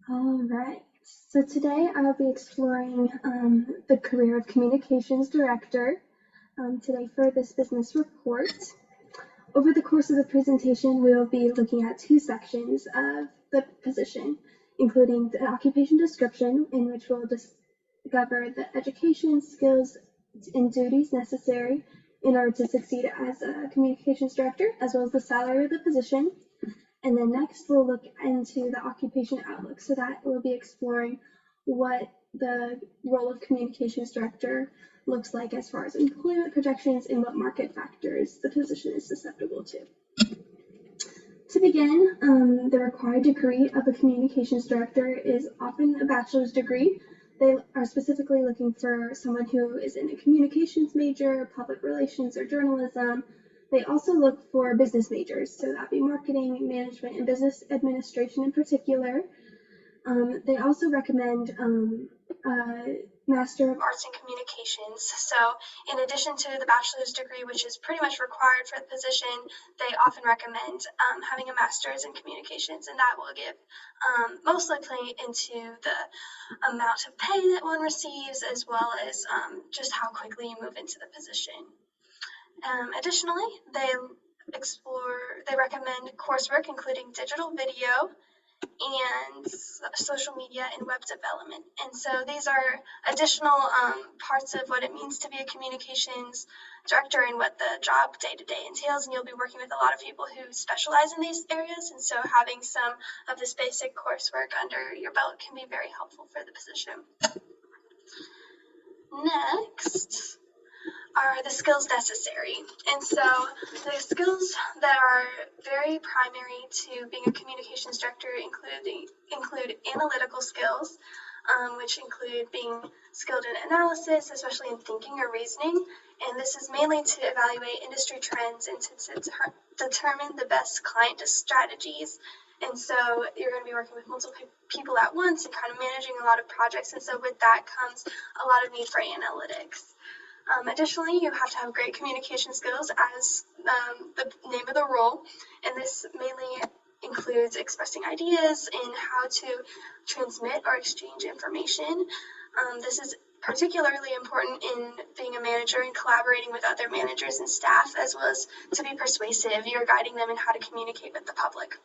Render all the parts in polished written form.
All right, so today I will be exploring the career of Communications Director today for this business report. Over the course of the presentation, we will be looking at two sections of the position, including the occupation description, in which we'll discover the education, skills, and duties necessary in order to succeed as a Communications Director, as well as the salary of the position. And then next we'll look into the occupation outlook. So that we'll be exploring what the role of Communications Director looks like as far as employment projections and what market factors the position is susceptible to. To begin, the required degree of a Communications Director is often a bachelor's degree. They are specifically looking for someone who is in a communications major, public relations, or journalism. They also look for business majors, so that'd be marketing, management, and business administration in particular. They also recommend Master of Arts in Communications. So in addition to the bachelor's degree, which is pretty much required for the position, they often recommend having a master's in communications, and that will give most likely into the amount of pay that one receives, as well as just how quickly you move into the position. Additionally, they recommend coursework including digital video and social media and web development. And so these are additional parts of what it means to be a communications director and what the job day-to-day entails. And you'll be working with a lot of people who specialize in these areas. And so having some of this basic coursework under your belt can be very helpful for the position. Next are the skills necessary. And so the skills that are very primary to being a communications director include analytical skills, which include being skilled in analysis, especially in thinking or reasoning. And this is mainly to evaluate industry trends and to determine the best client strategies. And so you're going to be working with multiple people at once and kind of managing a lot of projects. And so with that comes a lot of need for analytics. Additionally, you have to have great communication skills as the name of the role, and this mainly includes expressing ideas and how to transmit or exchange information. This is particularly important in being a manager and collaborating with other managers and staff, as well as to be persuasive. You're guiding them in how to communicate with the public.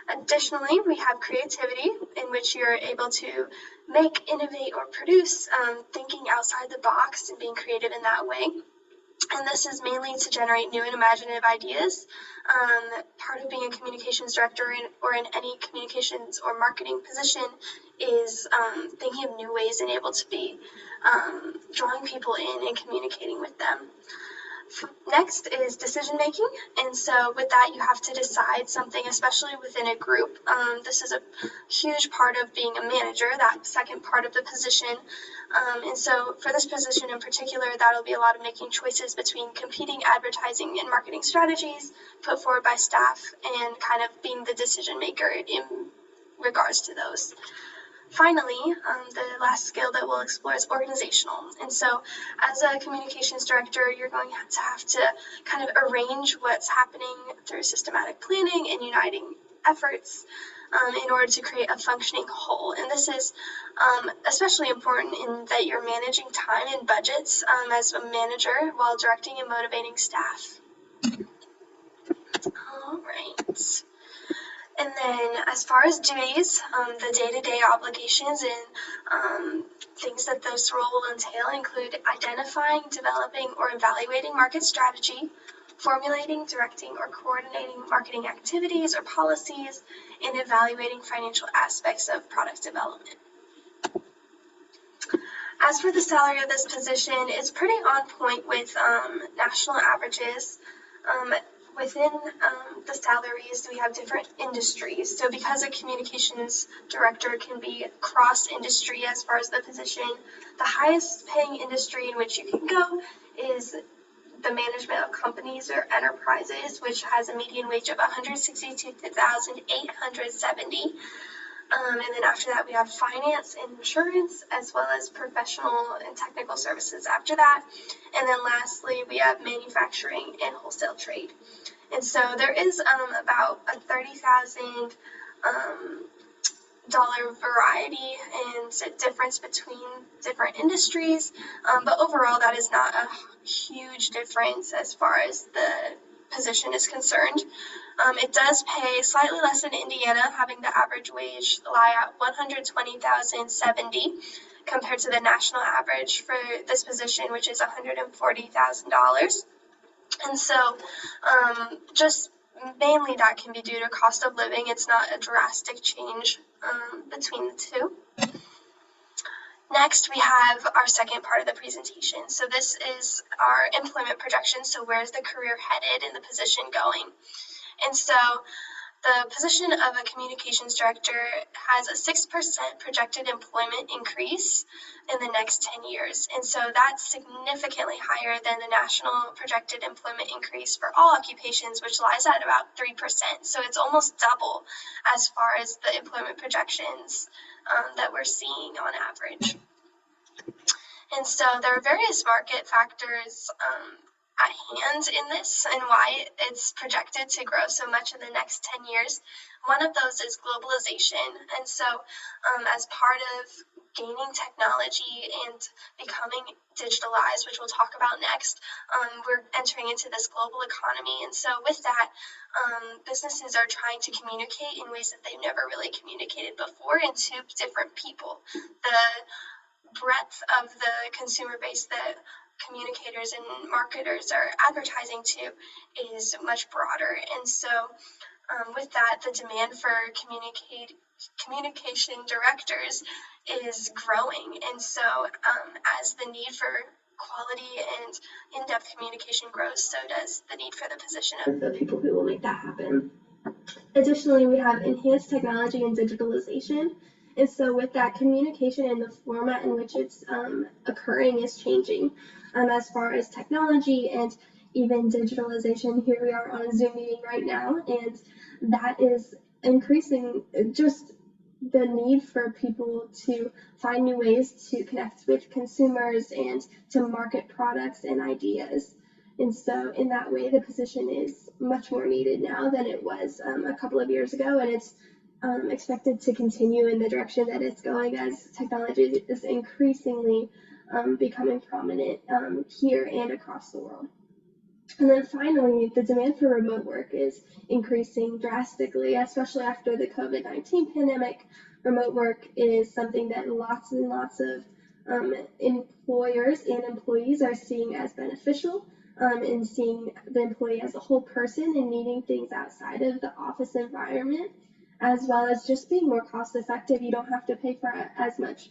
Additionally, we have creativity, in which you're able to make, innovate, or produce, thinking outside the box and being creative in that way. And this is mainly to generate new and imaginative ideas. Part of being a communications director or in any communications or marketing position is thinking of new ways and able to be drawing people in and communicating with them. Next is decision making, and so with that you have to decide something, especially within a group. This is a huge part of being a manager, that second part of the position, and so for this position in particular, that'll be a lot of making choices between competing advertising and marketing strategies put forward by staff and kind of being the decision maker in regards to those. Finally, the last skill that we'll explore is organizational. And so as a communications director, you're going to have to kind of arrange what's happening through systematic planning and uniting efforts in order to create a functioning whole. And this is especially important in that you're managing time and budgets as a manager while directing and motivating staff. All right. And then as far as duties, the day-to-day obligations and things that this role will entail include identifying, developing, or evaluating market strategy, formulating, directing, or coordinating marketing activities or policies, and evaluating financial aspects of product development. As for the salary of this position, it's pretty on point with national averages. Within the salaries, we have different industries. So because a communications director can be cross-industry as far as the position, the highest paying industry in which you can go is the management of companies or enterprises, which has a median wage of $162,870. And then after that, we have finance and insurance, as well as professional and technical services after that. And then lastly, we have manufacturing and wholesale trade. And so there is about a 30,000 dollar variety and difference between different industries, but overall that is not a huge difference as far as the position is concerned. It does pay slightly less in Indiana, having the average wage lie at $120,070 compared to the national average for this position, which is $140,000. And so just mainly that can be due to cost of living. It's not a drastic change between the two. Next, we have our second part of the presentation. So this is our employment projections. So where's the career headed and the position going? And so the position of a communications director has a 6% projected employment increase in the next 10 years. And so that's significantly higher than the national projected employment increase for all occupations, which lies at about 3%. So it's almost double as far as the employment projections that we're seeing on average. And so there are various market factors at hand in this and why it's projected to grow so much in the next 10 years. One of those is globalization. And so as part of gaining technology and becoming digitalized, which we'll talk about next, we're entering into this global economy. And so with that, businesses are trying to communicate in ways that they've never really communicated before and to different people. The breadth of the consumer base that communicators and marketers are advertising to is much broader. And so with that, the demand for communication directors is growing. And so as the need for quality and in-depth communication grows, so does the need for the position of the people who will make that happen. Additionally, we have enhanced technology and digitalization. And so with that, communication and the format in which it's occurring is changing as far as technology and even digitalization. Here we are on a Zoom meeting right now, and that is increasing just the need for people to find new ways to connect with consumers and to market products and ideas. And so in that way, the position is much more needed now than it was a couple of years ago, and it's expected to continue in the direction that it's going as technology is increasingly becoming prominent here and across the world. And then finally, the demand for remote work is increasing drastically, especially after the COVID-19 pandemic. Remote work is something that lots and lots of employers and employees are seeing as beneficial, and seeing the employee as a whole person and needing things outside of the office environment, as well as just being more cost effective. You don't have to pay for as much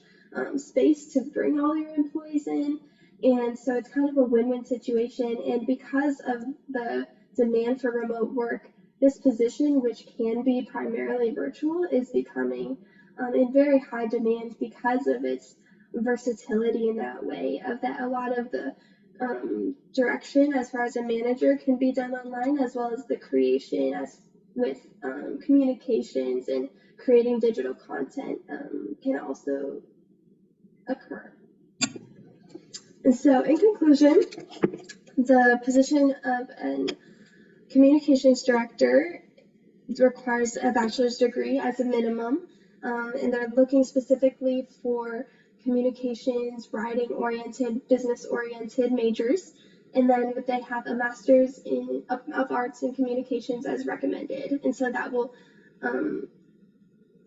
space to bring all your employees in. And so it's kind of a win-win situation. And because of the demand for remote work, this position, which can be primarily virtual, is becoming in very high demand because of its versatility in that way, of that a lot of the direction as far as a manager can be done online, as well as the creation as with communications and creating digital content can also occur. And so in conclusion, the position of a communications director requires a bachelor's degree as a minimum, and they're looking specifically for communications, writing-oriented, business-oriented majors. And then they have a master's of arts in communications as recommended. And so that will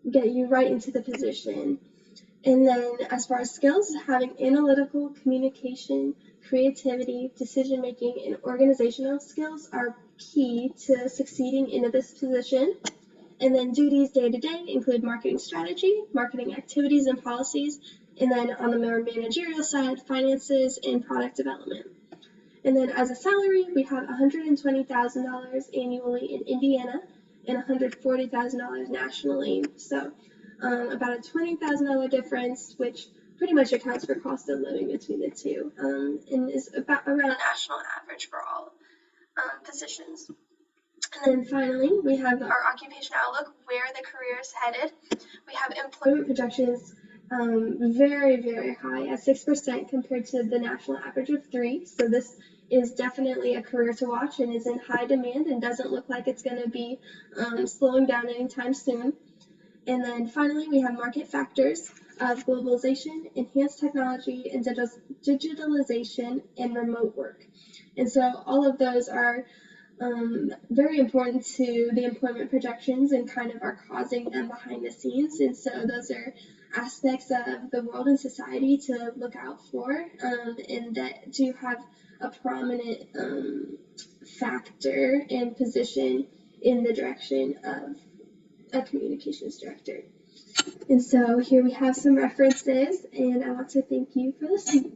get you right into the position. And then as far as skills, having analytical communication, creativity, decision-making, and organizational skills are key to succeeding into this position. And then duties day-to-day include marketing strategy, marketing activities and policies, and then on the more managerial side, finances and product development. And then as a salary, we have $120,000 annually in Indiana and $140,000 nationally. So about a $20,000 difference, which pretty much accounts for cost of living between the two, and is about around national average for all positions. And then finally, we have our occupation outlook, where the career is headed. We have employment projections very, very high at 6% compared to the national average of 3%. So this is definitely a career to watch and is in high demand and doesn't look like it's going to be slowing down anytime soon. And then finally, we have market factors of globalization, enhanced technology, and digitalization, and remote work. And so all of those are very important to the employment projections and kind of are causing them behind the scenes. And so those are aspects of the world and society to look out for, and that do have a prominent factor and position in the direction of a communications director. And so here we have some references, and I want to thank you for listening.